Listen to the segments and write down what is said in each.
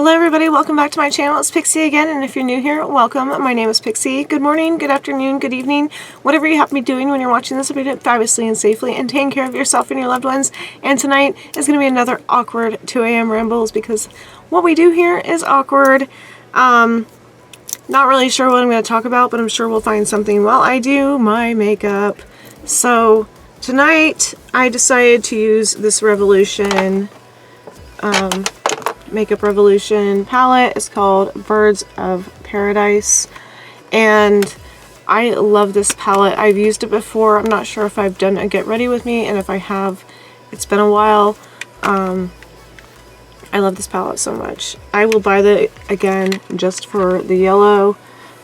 Hello everybody, welcome back to my channel. It's Pixie again, and if you're new here, welcome. My name is Pixie. Good morning, good afternoon, good evening, whatever you happen to be doing when you're watching this. Hope you do it fabulously and safely and taking care of yourself and your loved ones. And tonight is going to be another awkward 2 a.m. rambles because what we do here is awkward. Not really sure what I'm going to talk about, but I'm sure we'll find something while I do my makeup. So tonight I decided to use this Revolution Makeup Revolution palette. It's called Birds of Paradise, and I love this palette. I've used it before. I'm not sure if I've done a get ready with me, and if I have, it's been a while. I love this palette so much. I will buy that again just for the yellow.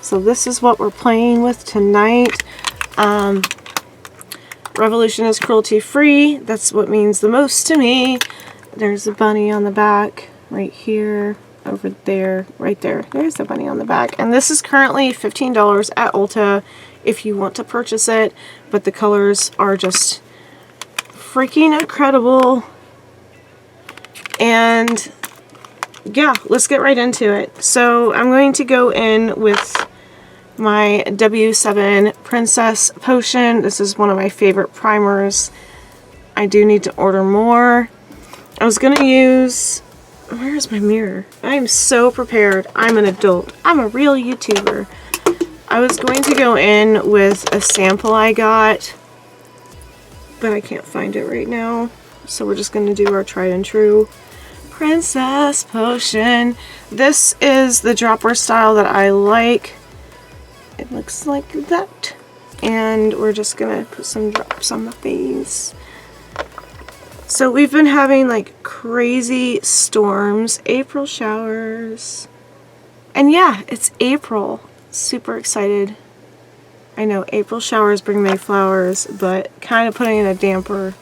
So this is what we're playing with tonight. Revolution is cruelty free. That's what means the most to me. There's a bunny on the back. Right here, over there, right there. There's the bunny on the back. And this is currently $15 at Ulta if you want to purchase it. But the colors are just freaking incredible. And yeah, let's get right into it. So I'm going to go in with my W7 Princess Potion. This is one of my favorite primers. I do need to order more. I was going to use... Where's my mirror? I'm so prepared. I'm an adult. I'm a real YouTuber. I was going to go in with a sample I got, but I can't find it right now. So we're just going to do our tried and true Princess Potion. This is the dropper style that I like. It looks like that. And we're just going to put some drops on the face. So we've been having like crazy storms, April showers, and yeah, it's April. Super excited. I know April showers bring May flowers, but kind of putting in a damper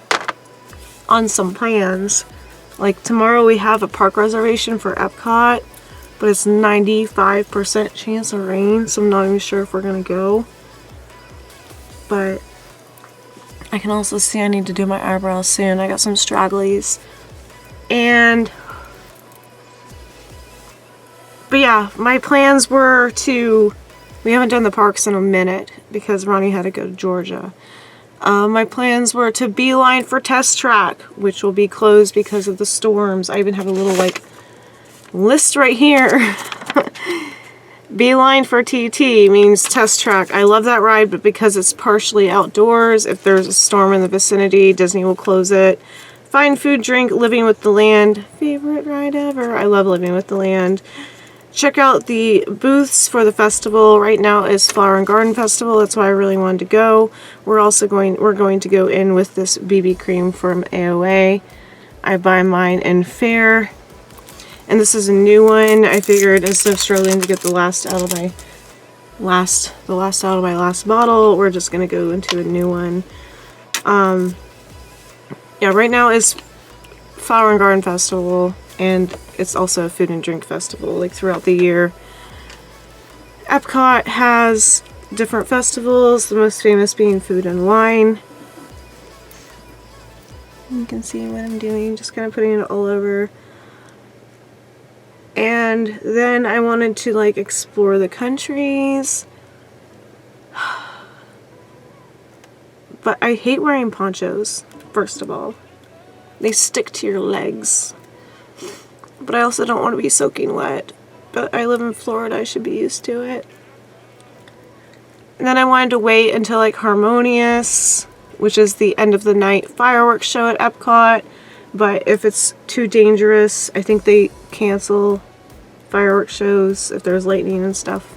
on some plans. Like tomorrow we have a park reservation for Epcot, but it's 95% chance of rain, so I'm not even sure if we're gonna go. But I can also see I need to do my eyebrows soon. I got some stragglies. But yeah, my plans were to... We haven't done the parks in a minute because Ronnie had to go to Georgia. My plans were to beeline for Test Track, which will be closed because of the storms. I even have a little, like, list right here. Beeline for TT means Test Track. I love that ride, but because it's partially outdoors, if there's a storm in the vicinity, Disney will close it. Find Food, Drink, Living with the Land. Favorite ride ever. I love Living with the Land. Check out the booths for the festival. Right now is Flower and Garden Festival. That's why I really wanted to go. We're going to go in with this BB cream from AOA. I buy mine in Fair. And this is a new one. I figured instead of struggling to get the last out of my last bottle, we're just gonna go into a new one. Yeah, right now is Flower and Garden Festival, and it's also a food and drink festival, like throughout the year. Epcot has different festivals, the most famous being Food and Wine. You can see what I'm doing, just kind of putting it all over. And then I wanted to like explore the countries. But I hate wearing ponchos, first of all. They stick to your legs. But I also don't want to be soaking wet. But I live in Florida, I should be used to it. And then I wanted to wait until like Harmonious, which is the end of the night fireworks show at Epcot. But if it's too dangerous, I think they cancel fireworks shows if there's lightning and stuff.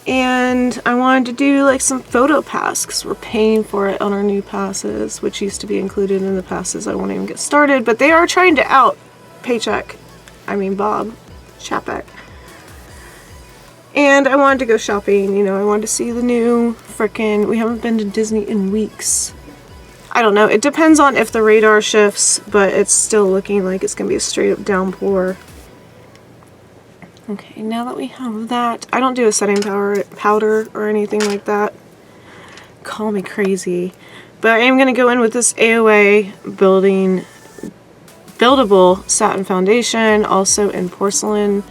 And I wanted to do like some photo pass because we're paying for it on our new passes, which used to be included in the passes. I won't even get started, but they are trying to out Bob Chapek. And I wanted to go shopping, you know, I wanted to see the new we haven't been to Disney in weeks. I don't know, it depends on if the radar shifts, but it's still looking like it's gonna be a straight up downpour. Okay, now that we have that, I don't do a setting powder or anything like that. Call me crazy. But I am going to go in with this AOA building buildable satin foundation, also in porcelain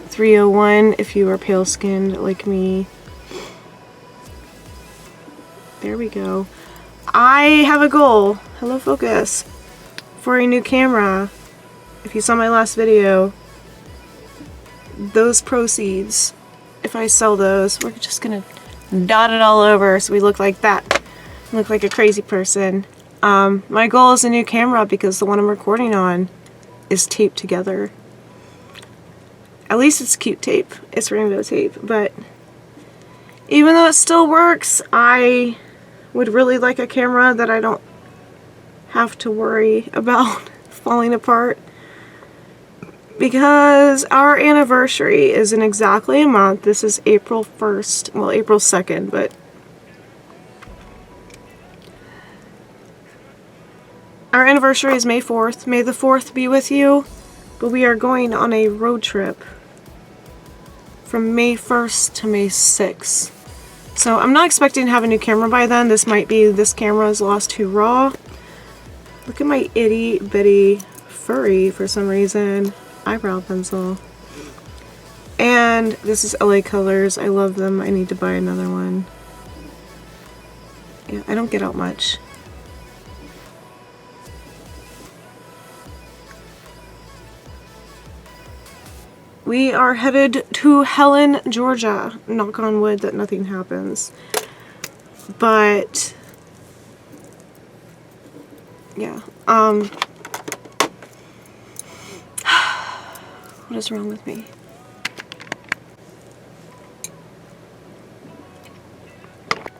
301 if you are pale skinned like me. There we go. I have a goal, hello focus, for a new camera. If you saw my last video, those proceeds, if I sell those, we're just gonna dot it all over so we look like that. Look like a crazy person. My goal is a new camera because the one I'm recording on is taped together. At least it's cute tape. It's rainbow tape, but even though it still works, I would really like a camera that I don't have to worry about falling apart, because our anniversary is in exactly a month. This is April 1st, well, April 2nd, but our anniversary is May 4th. May the 4th be with you, but we are going on a road trip from May 1st to May 6th. So I'm not expecting to have a new camera by then. This might be this camera's lost to raw. Look at my itty bitty furry, for some reason, eyebrow pencil. And this is LA Colors. I love them. I need to buy another one. Yeah, I don't get out much. We are headed to Helen, Georgia. Knock on wood that nothing happens. But yeah, what is wrong with me?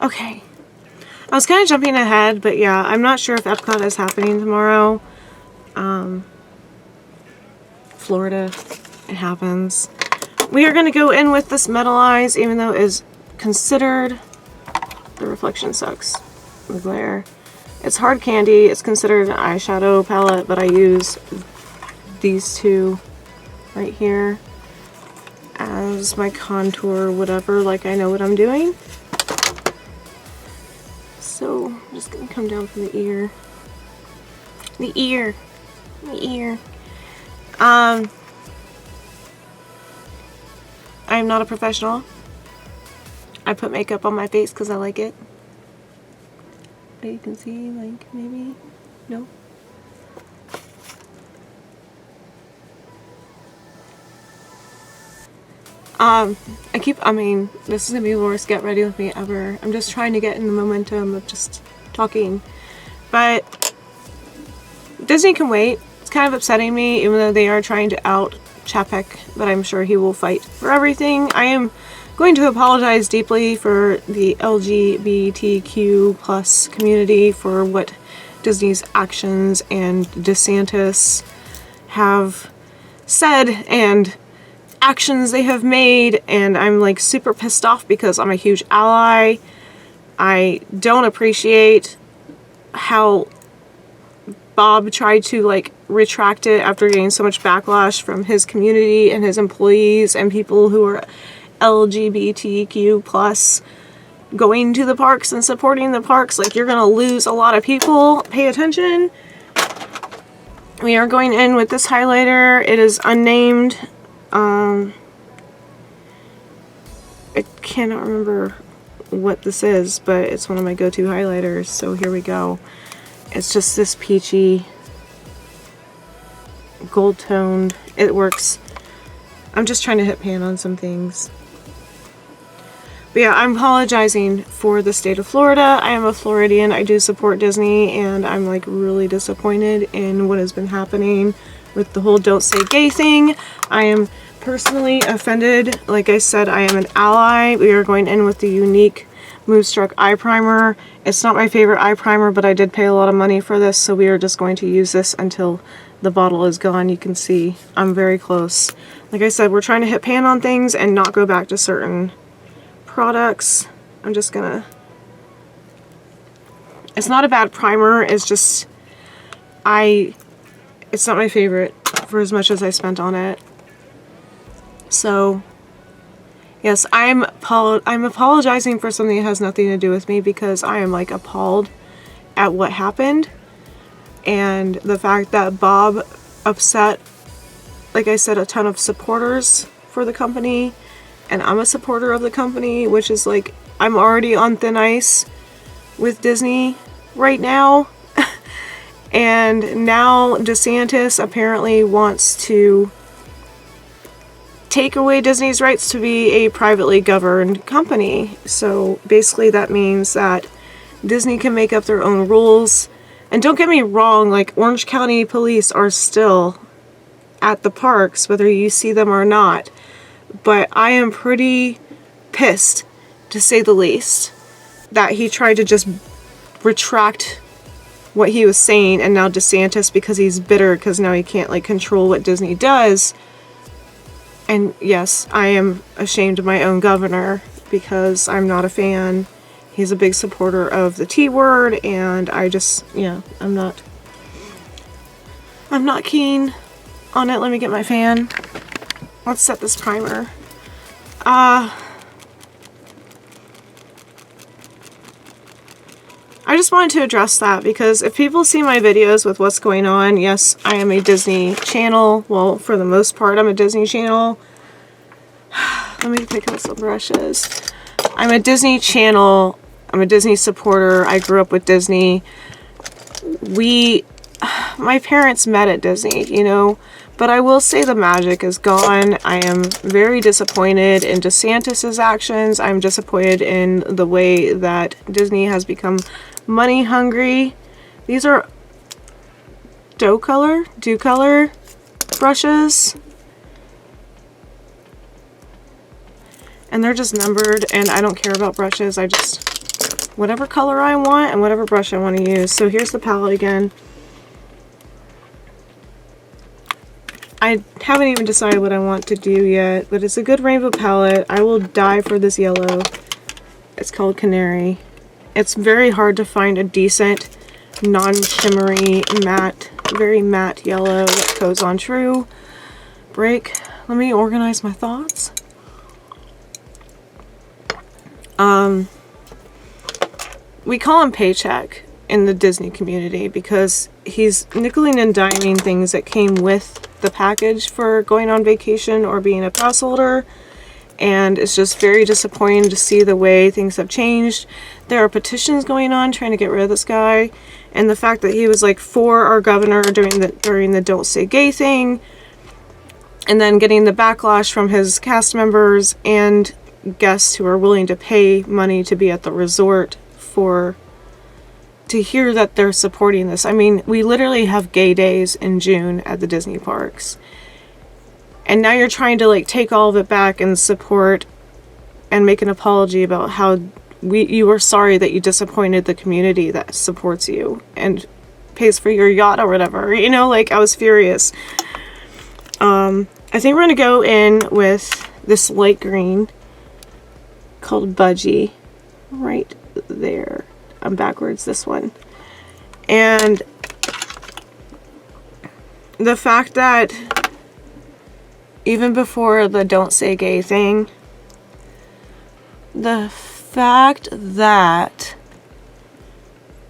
Okay. I was kind of jumping ahead, but yeah, I'm not sure if Epcot is happening tomorrow. Florida, it happens. We are going to go in with this metallized, even though it is considered, the reflection sucks, the glare. It's hard candy. It's considered an eyeshadow palette, but I use these two right here as my contour, whatever, like I know what I'm doing. So I'm just gonna come down from the ear. The ear. I'm not a professional. I put makeup on my face because I like it. But you can see, like, maybe, no. I mean, this is gonna be the worst get ready with me ever. I'm just trying to get in the momentum of just talking. But Disney can wait. It's kind of upsetting me, even though they are trying to out Chapek, but I'm sure he will fight for everything. I am going to apologize deeply for the LGBTQ plus community for what Disney's actions and DeSantis have said and actions they have made, and I'm like super pissed off because I'm a huge ally. I don't appreciate how Bob tried to like retract it after getting so much backlash from his community and his employees and people who are LGBTQ plus going to the parks and supporting the parks. Like, you're gonna lose a lot of people. Pay attention. We are going in with this highlighter. It is unnamed. I cannot remember what this is, but it's one of my go-to highlighters, so here we go. It's just this peachy gold toned. It works. I'm just trying to hit pan on some things. But yeah, I'm apologizing for the state of Florida. I am a Floridian. I do support Disney, and I'm like really disappointed in what has been happening with the whole don't say gay thing. I am personally offended. Like I said, I am an ally. We are going in with the unique Moonstruck eye primer. It's not my favorite eye primer, but I did pay a lot of money for this, so we are just going to use this until the bottle is gone. You can see I'm very close. Like I said, we're trying to hit pan on things and not go back to certain products. I'm just gonna... It's not a bad primer, it's just... It's not my favorite for as much as I spent on it. So, yes, I'm apologizing for something that has nothing to do with me, because I am like appalled at what happened, and the fact that Bob upset. Like I said, a ton of supporters for the company, and I'm a supporter of the company, which is like, I'm already on thin ice with Disney right now. And now DeSantis apparently wants to take away Disney's rights to be a privately governed company. So basically that means that Disney can make up their own rules. And don't get me wrong, like, Orange County police are still at the parks, whether you see them or not. But I am pretty pissed, to say the least, that he tried to just retract what he was saying, and now DeSantis, because he's bitter because now he can't like control what Disney does. And yes, I am ashamed of my own governor because I'm not a fan. He's a big supporter of the T word, and I just, yeah, I'm not keen on it. Let me get my fan. Let's set this primer. I just wanted to address that because if people see my videos with what's going on, yes, I am a Disney channel. Well, for the most part, I'm a Disney channel. Let me pick up some brushes. I'm a Disney channel. I'm a Disney supporter. I grew up with Disney. My parents met at Disney, you know, but I will say the magic is gone. I am very disappointed in DeSantis's actions. I'm disappointed in the way that Disney has become money hungry. These are dew color brushes. And they're just numbered, and I don't care about brushes. I just, whatever color I want and whatever brush I want to use. So here's the palette again. I haven't even decided what I want to do yet, but it's a good rainbow palette. I will die for this yellow. It's called Canary. It's very hard to find a decent, non-shimmery, matte, very matte yellow that goes on true. Break. Let me organize my thoughts. We call him Paycheck in the Disney community because he's nickeling and diming things that came with the package for going on vacation or being a pass holder, and it's just very disappointing to see the way things have changed. There are petitions going on trying to get rid of this guy, and the fact that he was like for our governor during the Don't Say Gay thing, and then getting the backlash from his cast members and guests who are willing to pay money to be at the resort to hear that they're supporting this. I mean, we literally have gay days in June at the Disney parks. And now you're trying to like take all of it back and support and make an apology about how you were sorry that you disappointed the community that supports you and pays for your yacht or whatever. You know, like, I was furious. I think we're gonna go in with this light green called Budgie right there. I'm backwards, this one. And the fact that even before the Don't Say Gay thing, the fact that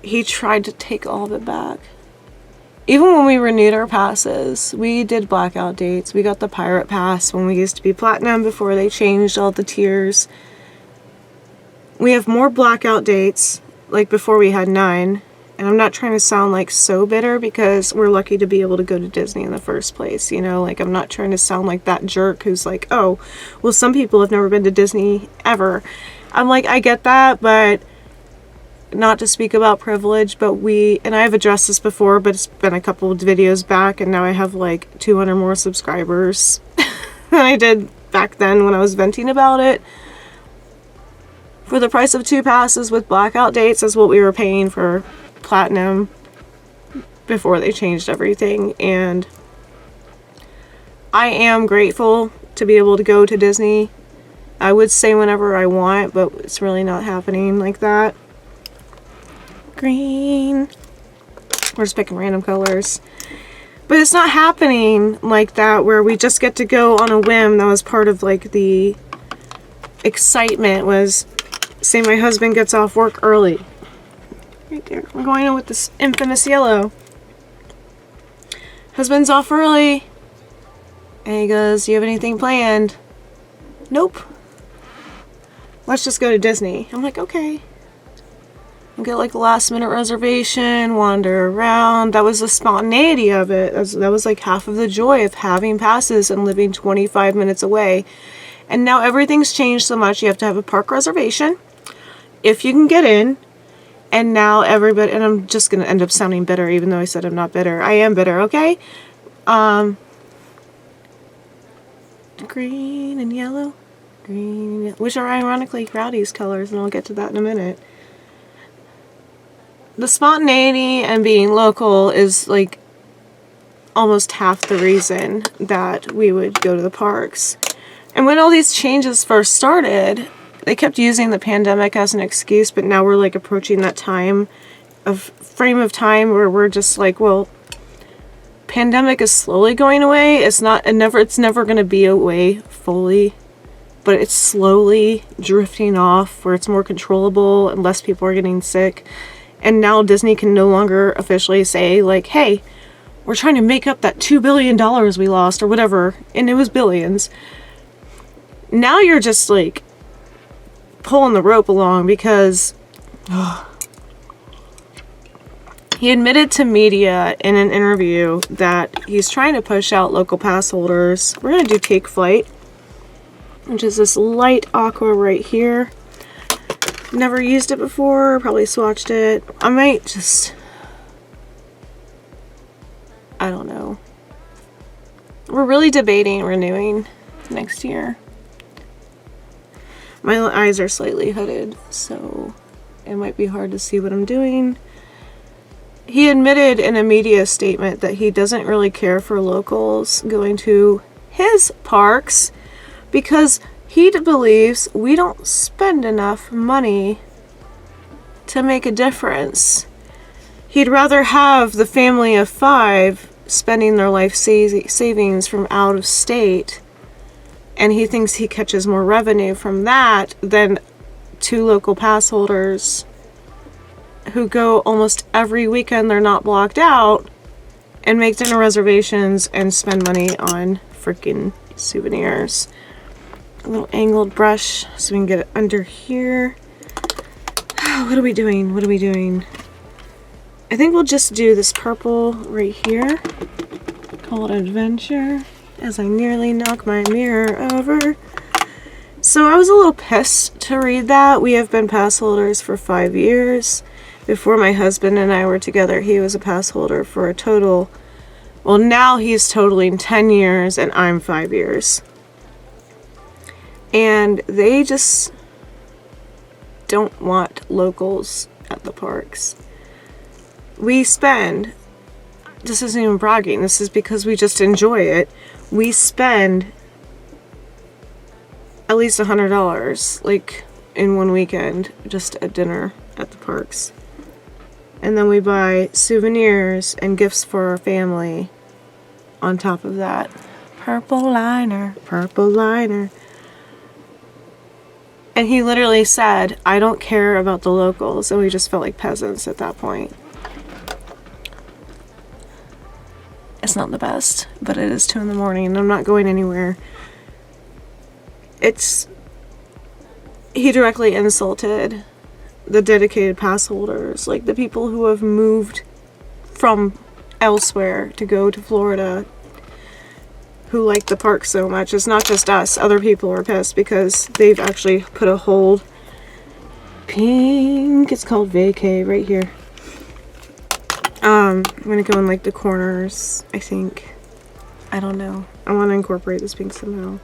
he tried to take all of it back. Even when we renewed our passes, we did blackout dates. We got the pirate pass when we used to be platinum before they changed all the tiers. We have more blackout dates, like before we had 9. And I'm not trying to sound like so bitter because we're lucky to be able to go to Disney in the first place, you know? Like, I'm not trying to sound like that jerk who's like, oh, well, some people have never been to Disney ever. I'm like, I get that, but not to speak about privilege, but and I've addressed this before, but it's been a couple of videos back, and now I have like 200 more subscribers than I did back then when I was venting about it. For the price of 2 passes with blackout dates is what we were paying for platinum before they changed everything, and I am grateful to be able to go to Disney. I would say whenever I want, but it's really not happening like that. Green. We're just picking random colors. But it's not happening like that where we just get to go on a whim. That was part of like the excitement, was say my husband gets off work early. Right there. We're going in with this infamous yellow. husband's off early. And he goes, do you have anything planned? Nope. Let's just go to Disney. I'm like, okay. I'll get like a last minute reservation, wander around. That was the spontaneity of it. That was like half of the joy of having passes and living 25 minutes away. And now everything's changed so much. You have to have a park reservation if you can get in. And now everybody, and I'm just going to end up sounding bitter, even though I said I'm not bitter. I am bitter, okay? Green and yellow. Green and yellow, which are ironically Rowdy's colors, and I'll get to that in a minute. The spontaneity and being local is like almost half the reason that we would go to the parks. And when all these changes first started, they kept using the pandemic as an excuse, but now we're like approaching that frame of time where we're just like, well, pandemic is slowly going away. It's never going to be away fully, but it's slowly drifting off where it's more controllable and less people are getting sick. And now Disney can no longer officially say like, hey, we're trying to make up that $2 billion we lost or whatever. And it was billions. Now you're just like pulling the rope along because he admitted to media in an interview that he's trying to push out local pass holders. We're going to do Take Flight, which is this light aqua right here. Never used it before, probably swatched it. I might just, I don't know. We're really debating renewing next year. My eyes are slightly hooded, so it might be hard to see what I'm doing. He admitted in a media statement that he doesn't really care for locals going to his parks because he believes we don't spend enough money to make a difference. He'd rather have the family of 5 spending their life savings from out of state, and he thinks he catches more revenue from that than 2 local pass holders who go almost every weekend, they're not blocked out, and make dinner reservations and spend money on freaking souvenirs. A little angled brush so we can get it under here. What are we doing? What are we doing? I think we'll just do this purple right here. Call it Adventure. As I nearly knock my mirror over. So I was a little pissed to read that. We have been pass holders for 5 years. Before my husband and I were together, he was a pass holder for a total, well, now he's totaling 10 years and I'm 5 years. And they just don't want locals at the parks. We spend, this isn't even bragging, this is because we just enjoy it. We spend at least $100 like in one weekend just at dinner at the parks. And then we buy souvenirs and gifts for our family on top of that. Purple liner, purple liner. And he literally said, I don't care about the locals. And we just felt like peasants at that point. It's not the best, but it is 2 in the morning and I'm not going anywhere. He directly insulted the dedicated pass holders, like the people who have moved from elsewhere to go to Florida, who like the park so much. It's not just us. Other people are pissed because they've actually put a hold. Pink, it's called Vacay right here. I'm gonna go in like the corners, I think. I don't know. I want to incorporate this pink somehow.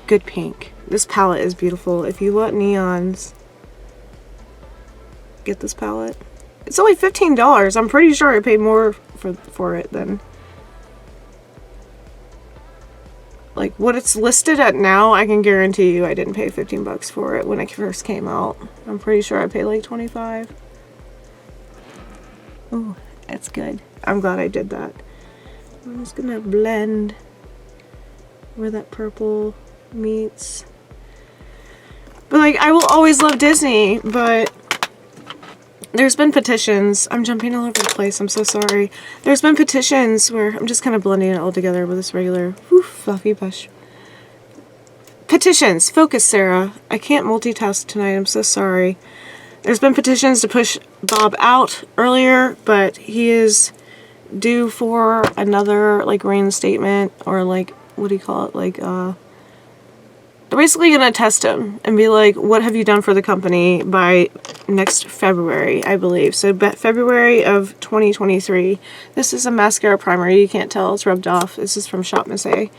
Good pink. This palette is beautiful. If you want neons, get this palette. It's only $15. I'm pretty sure I paid more for it than like what it's listed at now. I can guarantee you I didn't pay 15 bucks for it when it first came out. I'm pretty sure I paid like 25. Oh, that's good. I'm glad I did that. I'm just gonna blend where that purple meets. But like, I will always love Disney, but there's been petitions. I'm jumping all over the place. I'm so sorry. There's been petitions where I'm just kind of blending it all together with this regular fluffy brush. Petitions. Focus, Sarah. I can't multitask tonight. I'm so sorry. There's been petitions to push Bob out earlier, but he is due for another, like, reinstatement, or, like, what do you call it? Like, they're basically going to test him and be like, what have you done for the company by next February, I believe. So, February of 2023. This is a mascara primer. You can't tell. It's rubbed off. This is from Shop Miss A.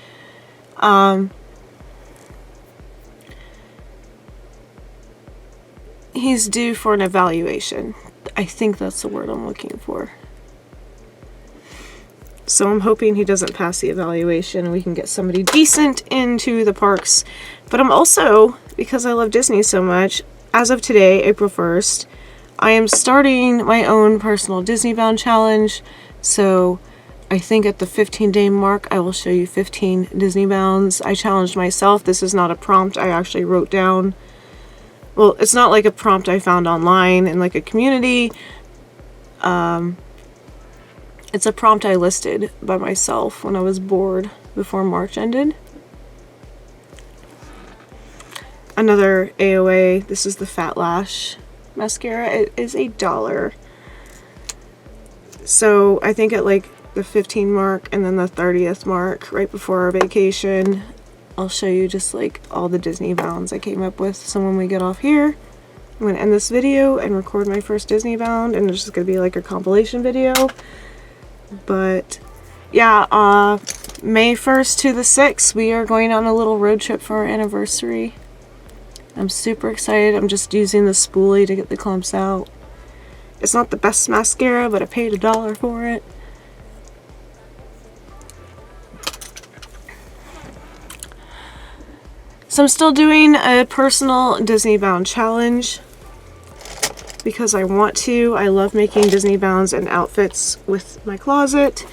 He's due for an evaluation. I think that's the word I'm looking for. So I'm hoping he doesn't pass the evaluation and we can get somebody decent into the parks. But I'm also, because I love Disney so much, as of today, April 1st, I am starting my own personal Disney Bound challenge. So I think at the 15-day mark, I will show you 15 Disney Bounds. I challenged myself. This is not a prompt I actually wrote down. Well, it's not like a prompt I found online in like a community. It's a prompt I listed by myself when I was bored before March ended. Another AOA. This is the Fat Lash mascara. It is $1. So I think at like the 15 mark and then the 30th mark, right before our vacation, I'll show you just like all the Disney Bounds I came up with. So when we get off here, I'm going to end this video and record my first Disney Bound, and it's just going to be like a compilation video. But yeah, May 1st to the 6th, we are going on a little road trip for our anniversary. I'm super excited. I'm just using the spoolie to get the clumps out. It's not the best mascara, but I paid $1 for it. So I'm still doing a personal Disney Bound challenge because I want to. I love making Disney Bounds and outfits with my closet.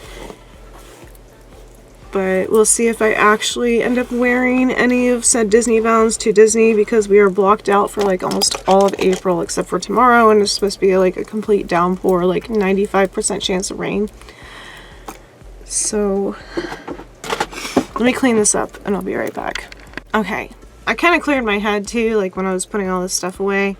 But we'll see if I actually end up wearing any of said Disney Bounds to Disney, because we are blocked out for like almost all of April except for tomorrow, and it's supposed to be like a complete downpour, like 95% chance of rain. So let me clean this up and I'll be right back. Okay, I kind of cleared my head too, like when I was putting all this stuff away.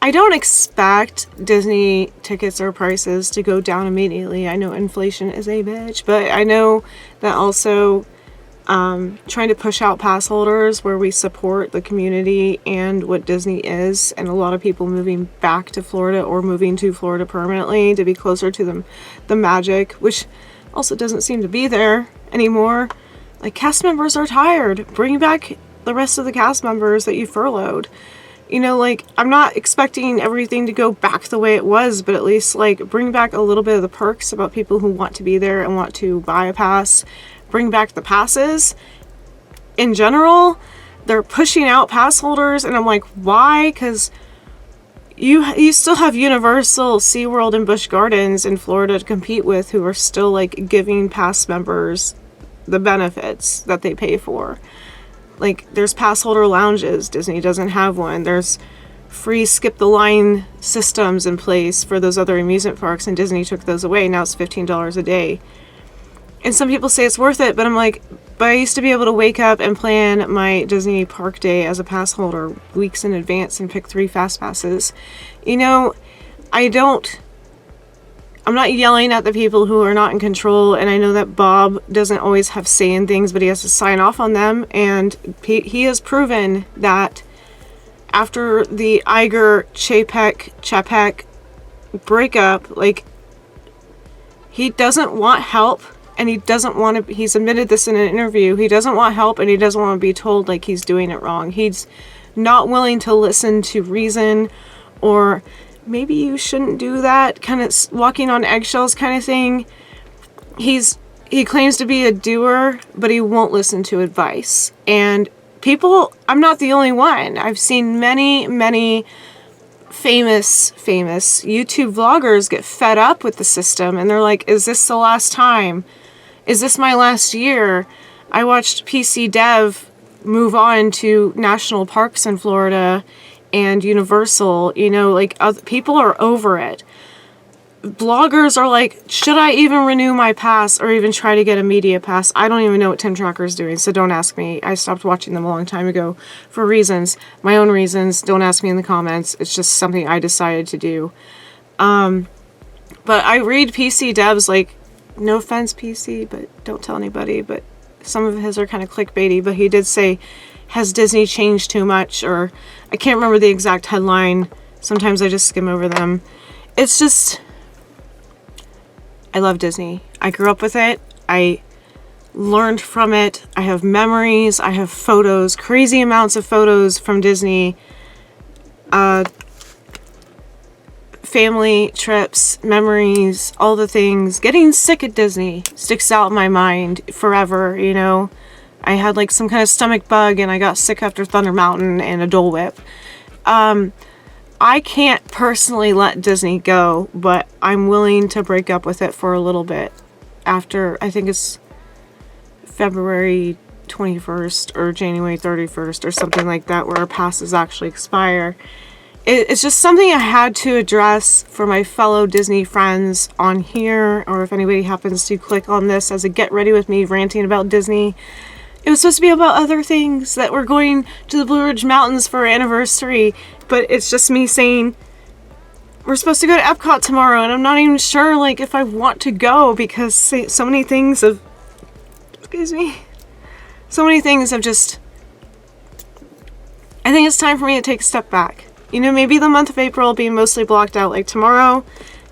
I don't expect Disney tickets or prices to go down immediately. I know inflation is a bitch, but I know that also trying to push out pass holders where we support the community and what Disney is, and a lot of people moving back to Florida or moving to Florida permanently to be closer to the magic, which also doesn't seem to be there anymore. Like, cast members are tired. Bring back the rest of the cast members that you furloughed. You know, like, I'm not expecting everything to go back the way it was, but at least, like, bring back a little bit of the perks about people who want to be there and want to buy a pass. Bring back the passes. In general, they're pushing out pass holders, and I'm like, why? Because you still have Universal, SeaWorld, and Busch Gardens in Florida to compete with, who are still, like, giving pass members the benefits that they pay for. Like, there's pass holder lounges. Disney doesn't have one. There's free skip the line systems in place for those other amusement parks, and Disney took those away. Now it's $15 a day. And some people say it's worth it, but I'm like, but I used to be able to wake up and plan my Disney park day as a pass holder weeks in advance and pick 3 fast passes. You know, I'm not yelling at the people who are not in control, and I know that Bob doesn't always have say in things, but he has to sign off on them, and he has proven that after the Iger-Chapek breakup, like, he doesn't want help, and he doesn't want to, he's admitted this in an interview, he doesn't want help, and he doesn't want to be told, like, he's doing it wrong. He's not willing to listen to reason, or maybe you shouldn't do that, kind of walking on eggshells kind of thing. He claims to be a doer, but he won't listen to advice. And people, I'm not the only one. I've seen many famous YouTube vloggers get fed up with the system, and they're like, is this the last time? Is this my last year? I watched PC Dev move on to national parks in Florida, and Universal, you know, like people are over it. Bloggers are like, should I even renew my pass or even try to get a media pass? I don't even know what Tim Tracker's doing, so don't ask me. I stopped watching them a long time ago for reasons, my own reasons. Don't ask me in the comments. It's just something I decided to do. But I read PC devs, like, no offense PC, but don't tell anybody, but some of his are kind of clickbaity, but he did say, has Disney changed too much? Or I can't remember the exact headline. Sometimes I just skim over them. It's just, I love Disney. I grew up with it. I learned from it. I have memories. I have photos, crazy amounts of photos from Disney. Family trips, memories, all the things. Getting sick at Disney sticks out in my mind forever, you know. I had like some kind of stomach bug and I got sick after Thunder Mountain and a Dole Whip. I can't personally let Disney go, but I'm willing to break up with it for a little bit after, I think it's February 21st or January 31st or something like that, where our passes actually expire. It's just something I had to address for my fellow Disney friends on here, or if anybody happens to click on this as a get ready with me ranting about Disney. It was supposed to be about other things, that we're going to the Blue Ridge Mountains for our anniversary, but it's just me saying, we're supposed to go to Epcot tomorrow, and I'm not even sure, like, if I want to go, because so many things have, so many things have just, I think it's time for me to take a step back. You know, maybe the month of April will be mostly blocked out, like tomorrow,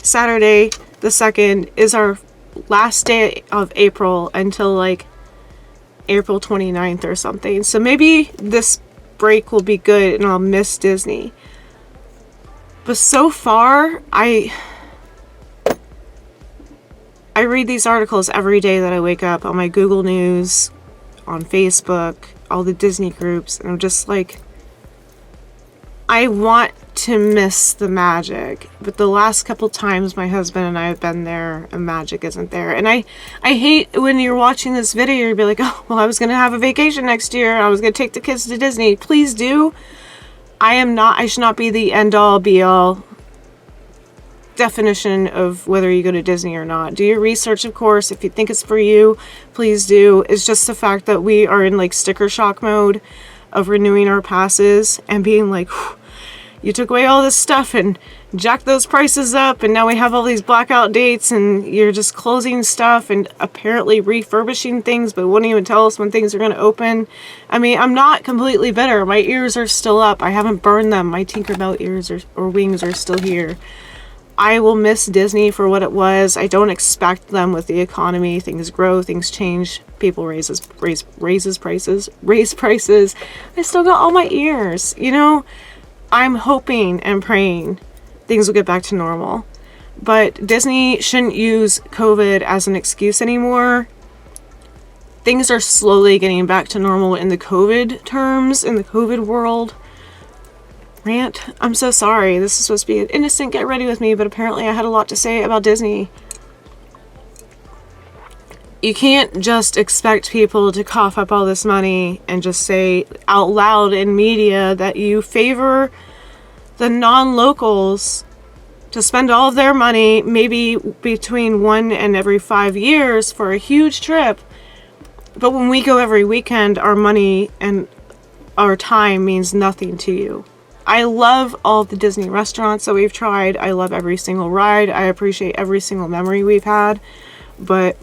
Saturday, the 2nd, is our last day of April until, like, April 29th or something. So maybe this break will be good and I'll miss Disney. But so far, I read these articles every day that I wake up on my Google News, on Facebook, all the Disney groups, and I'm just like, I want to miss the magic, but the last couple times my husband and I have been there, the magic isn't there. And I hate when you're watching this video, you'd be like, oh, well, I was going to have a vacation next year. I was going to take the kids to Disney. Please do. I should not be the end all be all definition of whether you go to Disney or not. Do your research, of course. If you think it's for you, please do. It's just the fact that we are in like sticker shock mode of renewing our passes and being like, you took away all this stuff and jacked those prices up, and now we have all these blackout dates, and you're just closing stuff and apparently refurbishing things, but wouldn't even tell us when things are going to open. I mean, I'm not completely bitter. My ears are still up. I haven't burned them. My Tinkerbell ears or wings are still here. I will miss Disney for what it was. I don't expect them with the economy. Things grow, things change. People raise prices. I still got all my ears. You know, I'm hoping and praying things will get back to normal. But Disney shouldn't use COVID as an excuse anymore. Things are slowly getting back to normal in the COVID terms, in the COVID world. Rant. I'm so sorry. This is supposed to be an innocent get ready with me, but apparently I had a lot to say about Disney. You can't just expect people to cough up all this money and just say out loud in media that you favor the non-locals to spend all of their money, maybe between 1 and every 5 years for a huge trip. But when we go every weekend, our money and our time means nothing to you. I love all the Disney restaurants that we've tried. I love every single ride. I appreciate every single memory we've had. But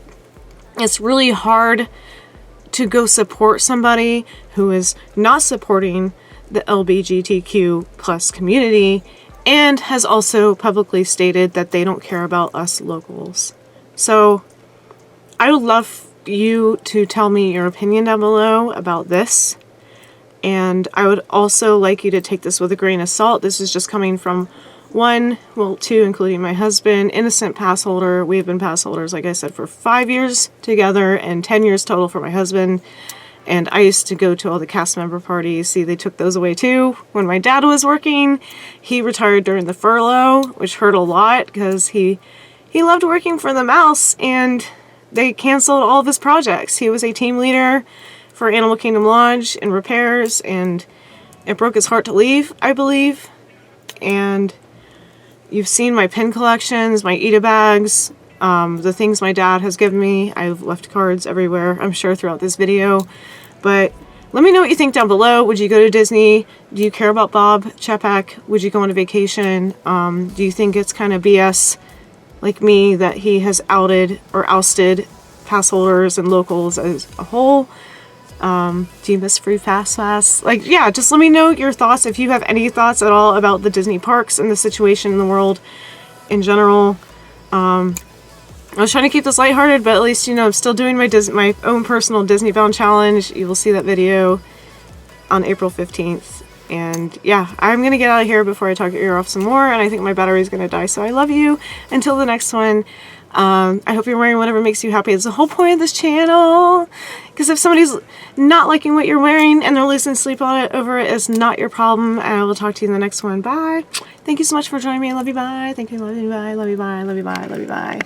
it's really hard to go support somebody who is not supporting the LGBTQ plus community and has also publicly stated that they don't care about us locals. So I would love you to tell me your opinion down below about this. And I would also like you to take this with a grain of salt. This is just coming from two, including my husband, innocent pass holder. We have been pass holders, like I said, for 5 years together and 10 years total for my husband. And I used to go to all the cast member parties. See, they took those away too. When my dad was working, he retired during the furlough, which hurt a lot because he loved working for the mouse, and they canceled all of his projects. He was a team leader for Animal Kingdom Lodge and repairs, and it broke his heart to leave, I believe. And you've seen my pin collections, my Eda bags, the things my dad has given me. I've left cards everywhere, I'm sure, throughout this video. But let me know what you think down below. Would you go to Disney? Do you care about Bob Chapek? Would you go on a vacation? Do you think it's kind of BS, like me, that he has outed or ousted pass holders and locals as a whole? Do you miss free fast pass? Like, yeah, just let me know your thoughts if you have any thoughts at all about the Disney parks and the situation in the world in general. I was trying to keep this lighthearted, but at least, you know, I'm still doing my own personal Disney Bound challenge. You will see that video on April 15th. And yeah, I'm going to get out of here before I talk your ear off some more, and I think my battery is going to die. So I love you. Until the next one, I hope you're wearing whatever makes you happy. It's the whole point of this channel. Because if somebody's not liking what you're wearing and they're losing sleep on it over it, it's not your problem. And I will talk to you in the next one. Bye. Thank you so much for joining me. I love you. Bye. Thank you. Love you. Bye. Love you. Bye. Love you. Bye. Love you. Bye.